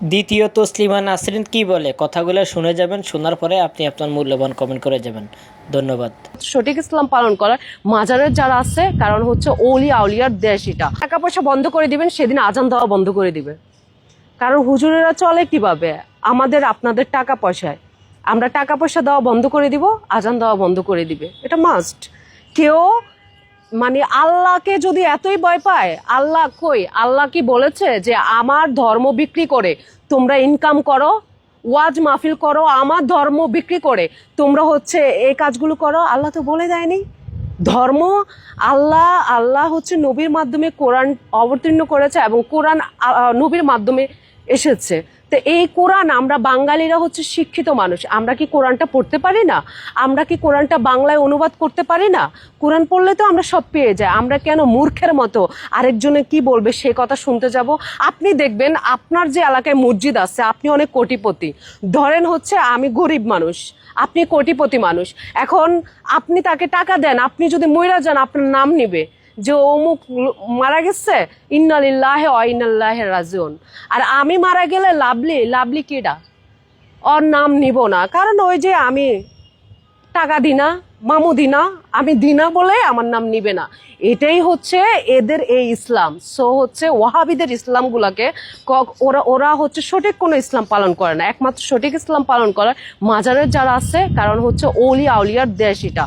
দ্বিতীয় তসলিমা নাসরিন কি বলে কথাগুলো শুনে যাবেন, শোনার পরে আপনি আপনার মূল্যবান কমেন্ট করে যাবেন। ধন্যবাদ। সঠিক ইসলাম পালন করার মাজারের যারা আছে, কারণ হচ্ছে ওলি আউলিয়ার দেশ। এটা টাকা পয়সা বন্ধ করে দিবেন, সেদিন আজান দেওয়া বন্ধ করে দিবে। কারণ হুজুরেরা চলে কিভাবে? আমাদের আপনাদের টাকা পয়সায়। আমরা টাকা পয়সা দেওয়া বন্ধ করে দিব, আজান দেওয়া বন্ধ করে দিবে, এটা মাস্ট। কেউ মানে আল্লাহকে যদি এতই ভয় পায়, আল্লাহ কই? আল্লাহ কি বলেছে যে আমার ধর্ম বিক্রি করে তোমরা ইনকাম করো, ওয়াজ মাহফিল করো, আমার ধর্ম বিক্রি করে তোমরা হচ্ছে এই কাজগুলো করো? আল্লাহ তো বলে দেয়নি। ধর্ম আল্লাহ আল্লাহ হচ্ছে নবীর মাধ্যমে কোরআন অবতীর্ণ করেছে, এবং কোরআন নবীর মাধ্যমে এসেছে। তো এই কোরআন, আমরা বাঙালিরা হচ্ছে শিক্ষিত মানুষ, আমরা কি কোরআনটা পড়তে পারি না? আমরা কি কোরআনটা বাংলায় অনুবাদ করতে পারি না? কোরআন পড়লে তো আমরা সব পেয়ে যাই। আমরা কেন মূর্খের মতো আরেকজনে কি বলবে সে কথা শুনতে যাব? আপনি দেখবেন আপনার যে এলাকায় মসজিদ আছে, আপনি অনেক কোটিপতি, ধরেন হচ্ছে আমি গরিব মানুষ, আপনি কোটিপতি মানুষ। এখন আপনি তাকে টাকা দেন, আপনি যদি মইরা যান আপনার নাম নিবে যে অমুক মারা গেছে, ইন্না লিল্লাহি ওয়া ইন্না ইলাইহি রাজিউন। আর আমি মারা গেলে লাভলি লাভলি কেডা? ওর নাম নিব না, কারণ ওই যে আমি টাকা দিনা, মামু দিনা, আমি দিনা বলে আমার নাম নিবে না। এটাই হচ্ছে এদের এই ইসলাম। সো হচ্ছে ওয়াহাবিদের ইসলাম গুলাকে ওরা ওরা হচ্ছে সঠিক কোনো ইসলাম পালন করে না। একমাত্র সঠিক ইসলাম পালন করে মাজারের যারা আছে, কারণ হচ্ছে ওলি আউলিয়ার দেশ এটা।